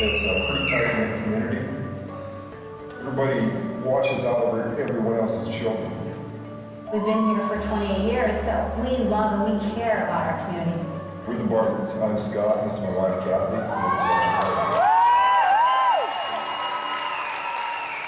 It's a pretty tight-knit community. Everybody watches out over everyone else's children. We've been here for 28 years, so we love and we care about our community. We're the Bartletts. I'm Scott, and this is my wife, Kathy. And this is Joshua.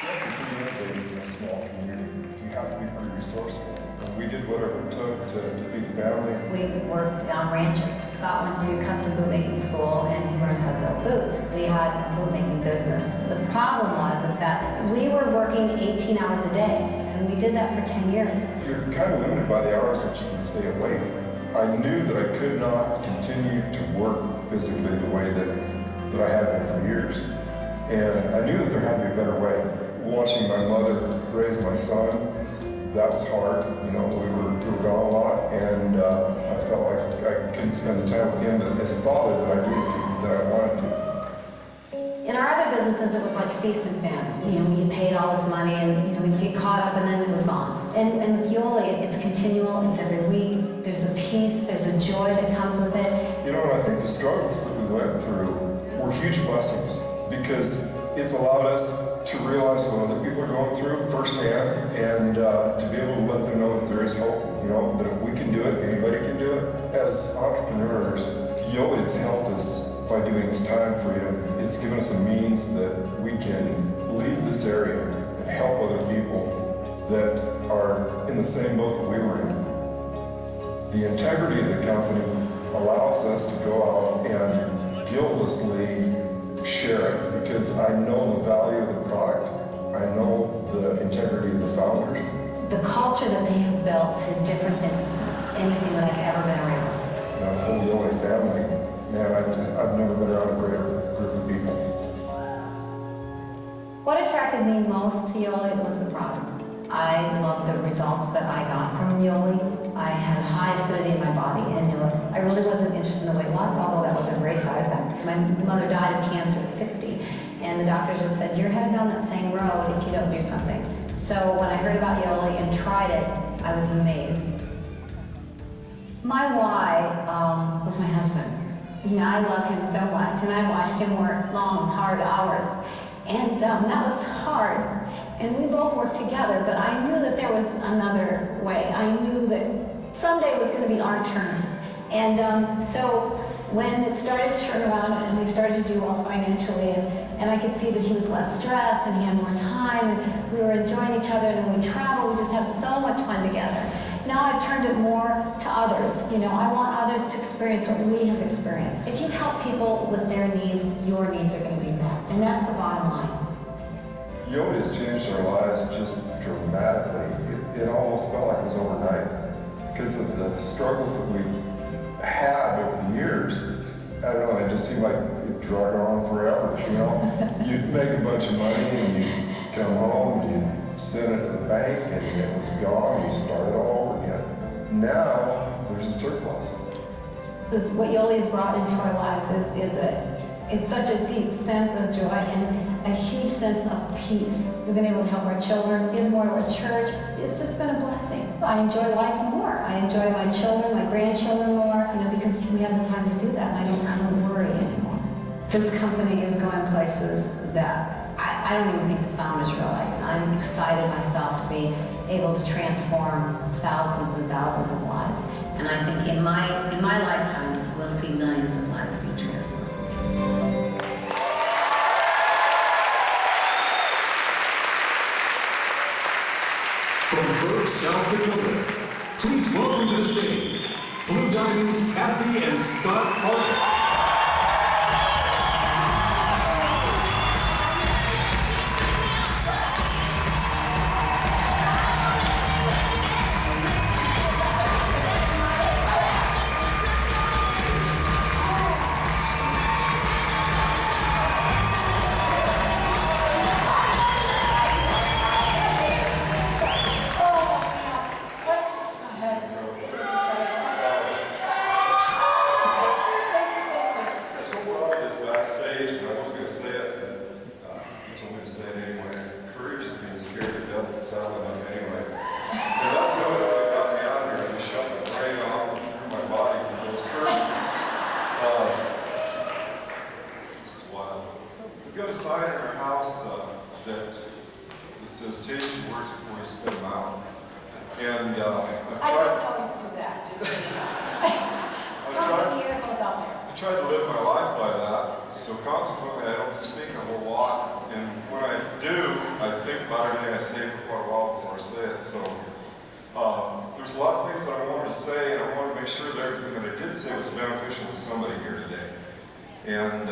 You have to be pretty innovative in a small community. You have to be pretty resourceful. And we did whatever it took to feed the family. We worked on ranches. Scott went to custom boot making school and he learned how to build boots. We had a boot making business. The problem was that we were working 18 hours a day, and we did that for 10 years. You're kind of limited by the hours that you can stay awake. I knew that I could not continue to work physically the way that I had been for years. And I knew that there had to be a better way. Watching my mother raise my son, that was hard. You know, we were gone a lot, and I felt like I couldn't spend the time with him as a father that I wanted to. In our other businesses, it was like feast and famine. You know, we get paid all this money, and you know, we'd get caught up, and then it was gone. And with Yoli, it's continual. It's every week. There's a peace. There's a joy that comes with it. You know, and I think the struggles that we went through were huge blessings, because it's allowed us to realize what other people are going through firsthand, and to be able to let them know that there is hope. You know, that if we can do it, anybody can do it. As entrepreneurs, Yoli has helped us by doing this time freedom. It's given us a means that we can leave this area and help other people that are in the same boat that we were in. The integrity of the company allows us to go out and guiltlessly share it, because I know the value of the product. I know the integrity of the founders. The culture that they have built is different than anything that I've ever been around. You know, the whole Yoli family, man, I've never been around a greater group of people. What attracted me most to Yoli was the products. I loved the results that I got from Yoli. I had high acidity in my body and knew it. I really wasn't interested in the weight loss, although that was a great side effect. My mother died of cancer at 60, and the doctors just said, you're headed down that same road if you don't do something. So when I heard about Yoli and tried it, I was amazed. My why was my husband. You know, I love him so much, and I watched him work long, hard hours. And that was hard. And we both worked together, but I knew that there was another way. I knew that someday it was going to be our turn. And so when it started to turn around and we started to do well financially, and I could see that he was less stressed and he had more time, and we were enjoying each other, and when we traveled, we just had so much fun together. Now I've turned it more to others. You know, I want others to experience what we have experienced. If you help people with their needs, your needs are going to be met. And that's the bottom line. Yoli has changed our lives just dramatically. It almost felt like it was overnight because of the struggles that we had over the years. I don't know, it just seemed like it dragged on forever, you know? You'd make a bunch of money and you'd come home, you'd send it to the bank, and it was gone, and you started all over again. Now, there's a surplus. What Yoli has brought into our lives is such a deep sense of joy and a huge sense of peace. We've been able to help our children, give more to our church. It's just been a blessing. I enjoy life more. I enjoy my children, my grandchildren more, you know, because we have the time to do that. I don't worry anymore. This company is going places that I don't even think the founders realize. I'm excited myself to be able to transform thousands and thousands of lives. And I think in my lifetime, we'll see millions of lives being transformed. From Berg, South Dakota, please welcome to the stage, Blue Diamond's Kathy and Scott Hall. Thank you. So there's a lot of things that I wanted to say, and I wanted to make sure that everything that I did say was beneficial to somebody here today. And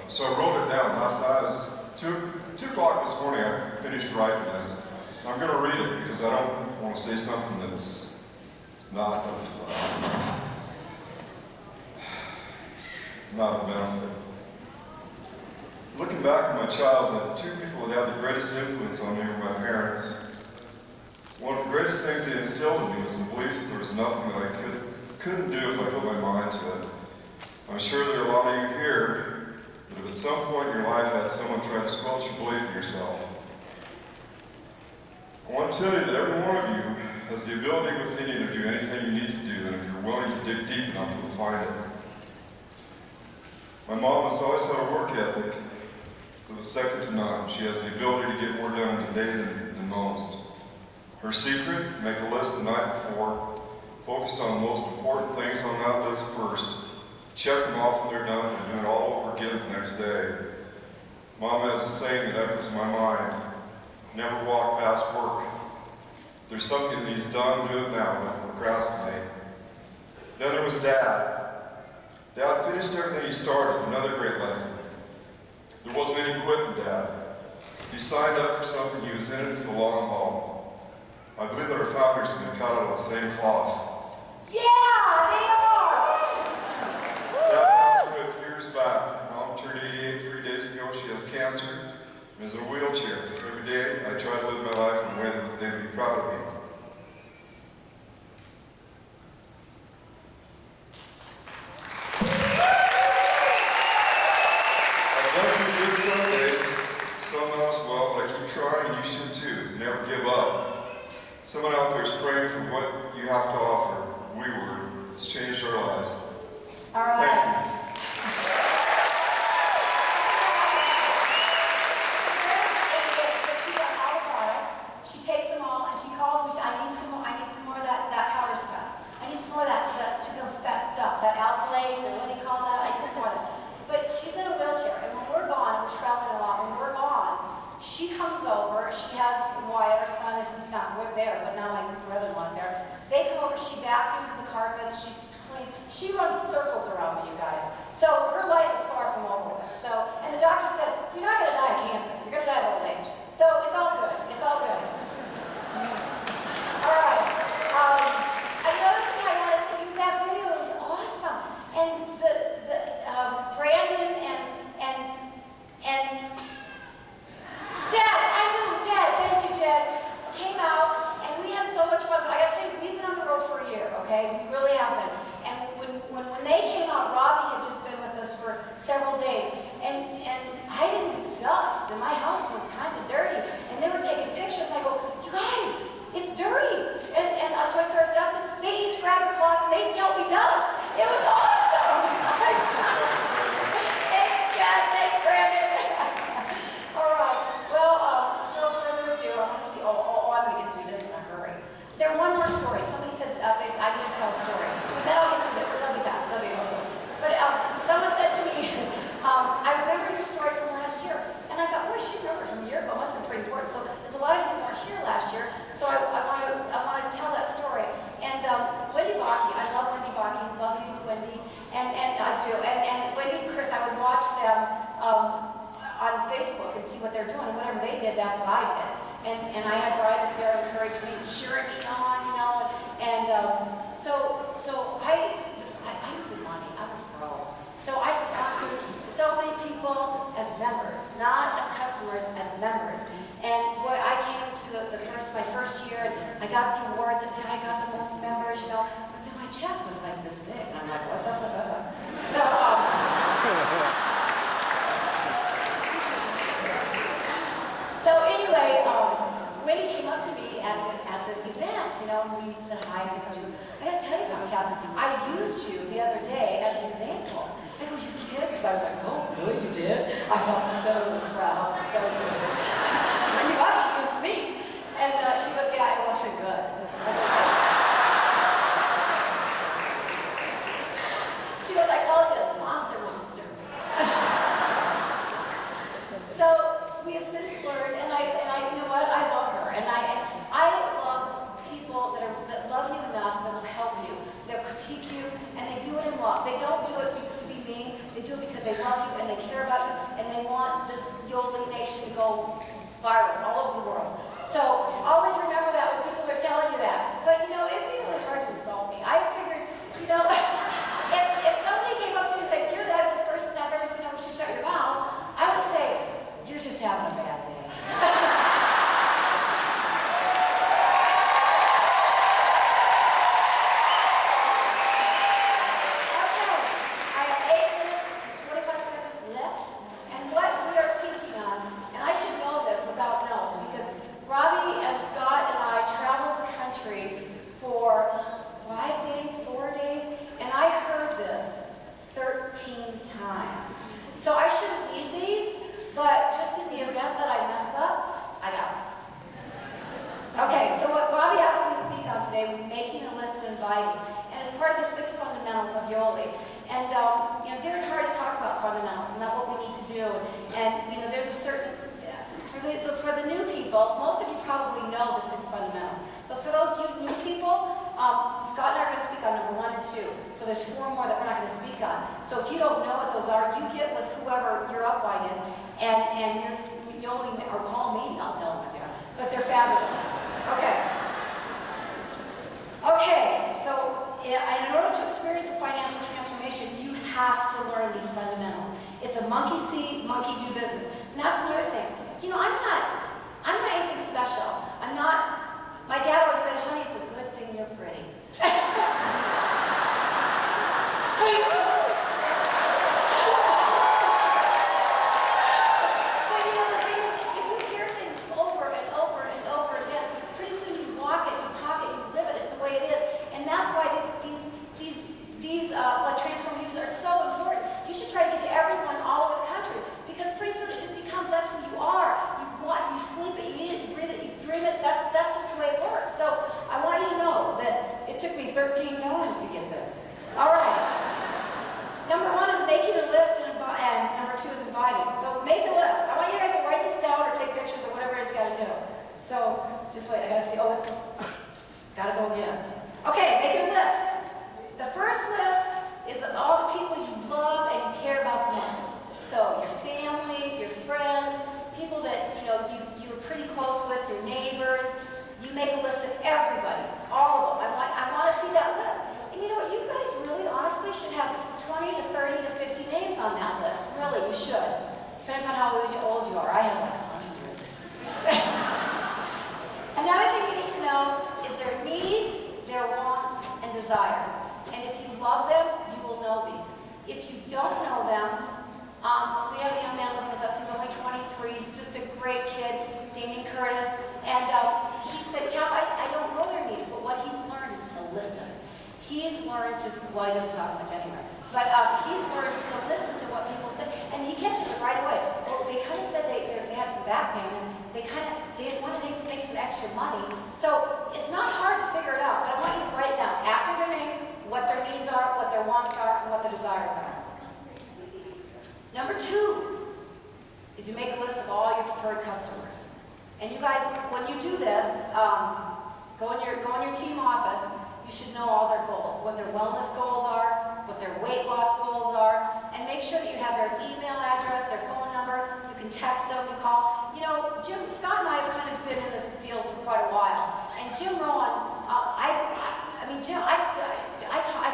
so I wrote it down. Last night, it was 2 o'clock this morning, I finished writing this. I'm going to read it because I don't want to say something that's not of benefit. Looking back at my childhood, 2 people that had the greatest influence on me were my parents. One of the greatest things they instilled in me was the belief that there was nothing that I couldn't do if I put my mind to it. I'm sure there are a lot of you here that have at some point in your life had someone try to squelch your belief in yourself. I want to tell you that every one of you has the ability within you to do anything you need to do, and if you're willing to dig deep enough, you'll find it. My mom has always had a work ethic that was second to none. She has the ability to get more done in a day than most. Her secret: make a list the night before, focused on the most important things on that list first, check them off when they're done, and do it all over again the next day. Mom has a saying that echoes my mind: never walk past work. If there's something that needs done, do it now, don't procrastinate. Then there was Dad. Dad finished everything he started, another great lesson. There wasn't any quitting, Dad. He signed up for something, he was in it for the long haul. I believe that our founders have been cut out of the same cloth. Yeah, they are! Dad passed away a few years back. Mom turned 88 3 days ago. She has cancer and is in a wheelchair. Every day I try to live my life in a way that they would be proud of me. Some days, some not as well, but I keep trying, and you should too. Never give up. Someone out there is praying for what you have to offer. We were. It's changed our lives. All right. Thank you. She got all the products. She takes them all and she calls me. I need some more. I need some more of that powder stuff. I need some more of that stuff. That alkalate, or what do you call that? I need some more of that. But she's in a wheelchair, and when we're gone, we're traveling a lot. When we're gone, she comes over. She has Wyatt, our son, who's not there, but now my brother-in-law's there. They come over. She vacuums the carpets. She cleans. She runs circles around me, you guys. So her life is far from over with. So, and the doctor said, "You're not going to die of cancer. You're going to die of old age." So it's all good. It's all good. All right. Another thing I want to say, that video is awesome, and Brandon and Jed, I know Jed, thank you Jed, came out and we had so much fun. But I gotta tell you, we've been on the road for a year, okay? We really have been. And when they came out, Robbie had just been with us for several days, and I didn't dust, and my house was kind of dirty, and they were taking pictures. I go, "You guys, it's dirty," and so I started dusting. They each grabbed the cloth and they each helped me dust. It was awesome. Thanks, Brandon. All right. Well, no further ado, I want to see. I'm going to get through this in a hurry. There's one more story. Somebody said I need to tell a story. Then I'll get to this. It'll be fast. It'll be over. But someone said to me, "I remember your story from last year," and I thought, "Boy, she remembered from a year ago. It must have been pretty important." So there's a lot of you who weren't here last year, so I want to tell that story. And Wendy Bakke, I love Wendy Bakke. Love you, Wendy. And I do. And Wendy and Chris, I would watch them on Facebook and see what they're doing. And whatever they did, that's what I did. And I had Brian and Sarah encourage me, cheering me on, you know. And so I grew money. I was broke. So I sponsored so many people as members, not as customers, as members. And boy, I came to my first year, and I got the award that said I got the most members, you know. But then my check was like this big, and I'm like, "What's up with that?" So anyway, Wendy came up to me at the event, you know, and we said hi. Because I got to tell you something, Kathy. I used you the other day as an example. I go, "You did?" Because I was like, "Oh, really? You did?" I felt so proud, so good. Wendy Bakke used me, and she goes, "Yeah, it wasn't good." She goes, "I called you a sponsor monster." So we have since learned, and I, you know what? I love her, and I love of Yoli. And, Darren Hardy talked about fundamentals, and that's what we need to do. And, there's a certain, for the new people, most of you probably know the 6 fundamentals. But for those new people, Scott and I are going to speak on number 1 and 2. So there's 4 more that we're not going to speak on. So if you don't know what those are, you get with whoever your upline is, and you'll or call me, and I'll tell them what they are. But they're fabulous. Okay. Okay, so in order to experience a financial transformation, you have to learn these fundamentals. It's a monkey see, monkey do business. And that's another thing. I'm not anything special. My dad always said, honey, it's a good thing you're pretty. But the thing is, if you hear things over and over and over again, pretty soon you walk it, you talk it, you live it. It's the way it is. And that's why these Transform News are so important. You should try to get to everyone all over the country, because pretty soon it just becomes that's who you are. You sleep it, you eat it, you breathe it, you dream it. That's just the way it works. So I want you to know that it took me 13 times to get this. All right. Number 1 is making a list, and number 2 is inviting. So make a list. I want you guys to write this down or take pictures or whatever it is you got to do. So just wait. I got to see. Oh, got to go again. Okay, make a list. The first list is of all the people you love and you care about the most. So your family, your friends, people that you were pretty close with, your neighbors. You make a list of everybody, all of them. I want to see that list. And you know what? You guys really, honestly, should have 20 to 30 to 50 names on that list. Really, you should. Depending on how old you are. I have like 100. Another thing you need to know is their needs, their wants, and desires. And if you love them, you will know these. If you don't know them, we have a young man living with us. He's only 23. He's just a great kid, Damien Curtis. And he said, Cal, I don't know their needs, but what he's learned is to listen. He's learned he doesn't talk much anyway, but he's learned to listen to what people say, and he catches it right away. Well, they kind of said they had some back pain, and they wanted to make some extra money. So it's not hard to figure it out, but I want you to write it down. After their name, what their needs are, what their wants are, and what their desires are. Number 2 is you make a list of all your preferred customers. And you guys, when you do this, go in your team office, you should know all their goals, what their wellness goals are, what their weight loss goals are, and make sure that you have their email address, their phone number. You can text them, you call. Scott and I have kind of been in this field for quite a while. And Jim Rowan, I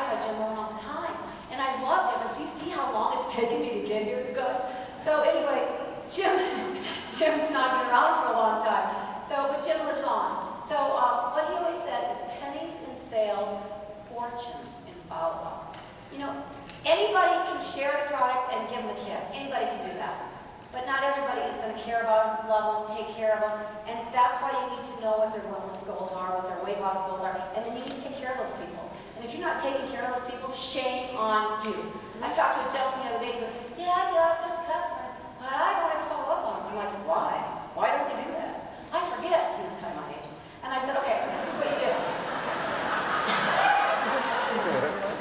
saw Jim Rowan all the time. And I loved him, and see how long it's taken me to get here, you guys? So anyway, Jim's not been around for a long time, but Jim lives on. So what he always said is pennies in sales, fortunes in follow-up. Anybody can share a product and give them a kit. Anybody can do that. But not everybody is going to care about them, love them, take care of them. And that's why you need to know what their wellness goals are, what their weight loss goals are, and then you need to take care of those people. And if you're not taking care of those people, shame on you. I talked to a gentleman the other day, he goes, yeah, I have such customers, but I don't ever follow up on them. I'm like, why? Why don't you do that? I forget. He was kind of my age. And I said, okay, this is what you do.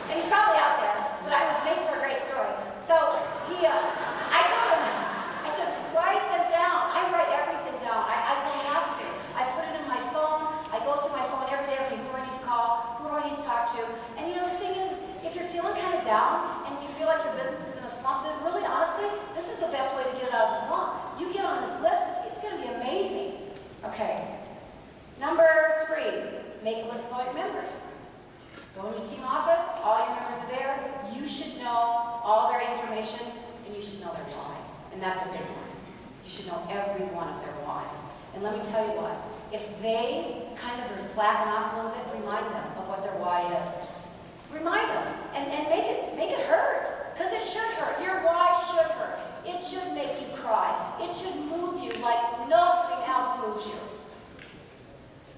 And he's probably out there, but I was made for a great story. So I told him, I said, write them down. I write everything down. I have to. I put it in my phone. I go through my phone every day. Okay, who do I need to call? Who do I need to talk to? And the thing is, if you're feeling kind of down and you feel like your business is in a slump, then really, honestly, this is the best way to get out of the slump. You get on this list, it's going to be amazing. Okay. Number 3, make a list of all your members. Go in your team office, all your members are there. You should know all their information, and you should know their why. And that's a big one. You should know every one of their whys. And let me tell you what, if they kind of are slacking off a little bit, remind them of what their why is. Remind them, and make it hurt, because it should hurt. Your why should hurt. It should make you cry. It should move you like nothing else moves you.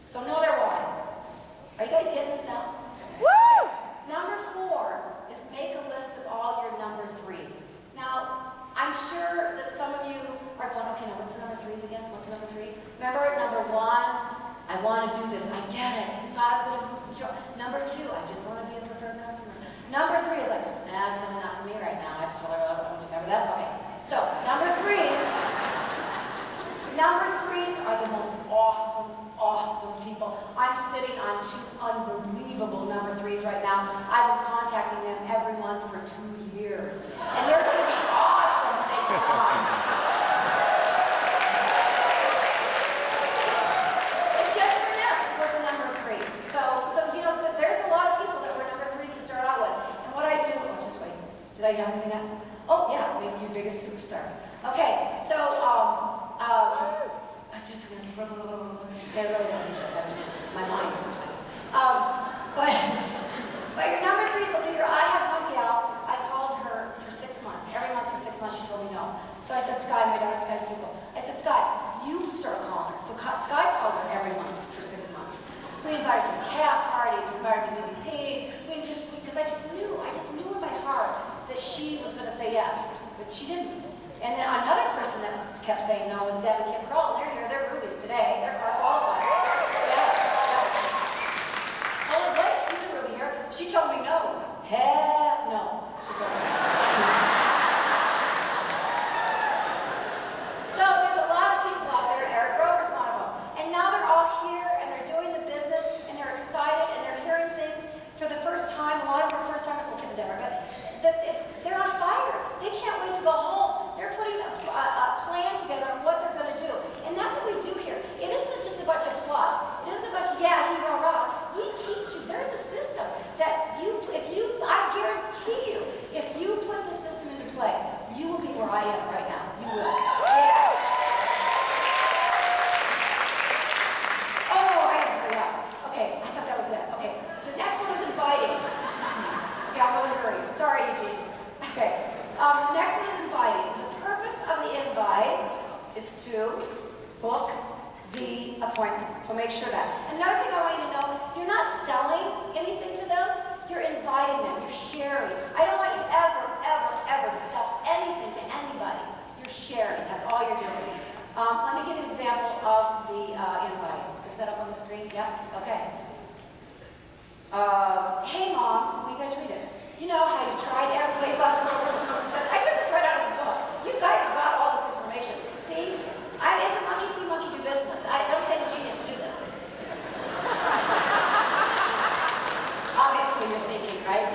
So know their why. Are you guys getting this now? Woo! Number 4 is make a list of all your number 3s. Now, I'm sure that some of you are going, okay, now what's the number 3s again? What's the number 3? Remember, number 1, I want to do this. I get it. It's not going to. Number 2, I just want to be a preferred customer. Number 3 is right now. I've been contacting them every month for 2 years. And they're going to be awesome when they come on. And Jennifer Ness was a number 3. So you know, there's a lot of people that were number 3s to start out with. And what I do, oh, just wait. Did I have anything else? Oh, yeah, maybe your biggest superstars. Okay, so, say I really don't need this, I'm just, my mind sometimes. But your number 3s will be your, I had one gal, I called her for 6 months. Every month for 6 months she told me no. So I said, Sky, my daughter Sky's too cool. I said, Sky, you start calling her. So Sky called her every month for 6 months. We invited her to cat parties, we invited her to MVPs, because I just knew in my heart that she was going to say yes, but she didn't. And then another person that kept saying no was Deb and Kim Kroll. They're here, they're rubies today, they're car qualified. Yeah. Only Blake, she's a ruby here. She told me no. Heck no. She told me no. So there's a lot of people out there, Eric Grover's one of them. And now they're all here and they're doing the business and they're excited and they're hearing things for the first time. A lot of them are first timers, we'll give them dinner, but they're on fire. They can't wait to go home. They're putting a plan together on what they're going to do. And that's what we do here. It isn't just a bunch of fluff. It isn't a bunch of, yeah, he, rah, rah. We teach you. There's a system that I guarantee you, if you put the system into play, you will be where I am right now. You will. Yeah. Oh, I had to hurry up. Okay, I thought that was it. Okay, the next one is inviting. Okay, I'm going to hurry. Sorry, Eugene. Okay, the next one is inviting. The purpose of the invite is to book the appointment. So make sure that. And another thing I want you to know, you're not selling anything to them. You're inviting them. You're sharing. I don't want you ever, ever, ever to sell anything to anybody. You're sharing. That's all you're doing. Let me give you an example of the invite. Is that up on the screen? Yep. Okay. Hey, Mom. Will you guys read it? You know how you've tried every way possible to the most success. I took this right out of the book. You guys have got all this information. See? It's a monkey see, monkey do business. It doesn't take a genius to do this. Obviously, you're thinking, right?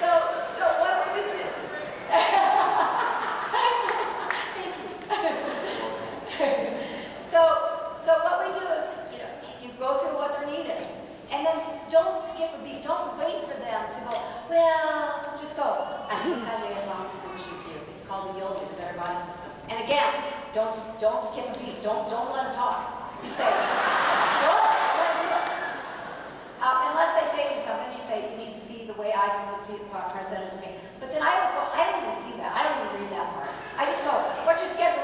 So what do we do? Thank you. So what we do is, you go through what their need is. And then don't skip a beat. Don't wait for them to go, well, just go. I think I have a long solution for you. It's called the YOLO, the Better Body System. And again, don't skip a beat. Don't let them talk. You say, don't let them do it. Unless they say to you something, you say, you need to see the way I see the software, send it to me. But then I always go, I don't even see that. I don't even read that part. I just go, what's your schedule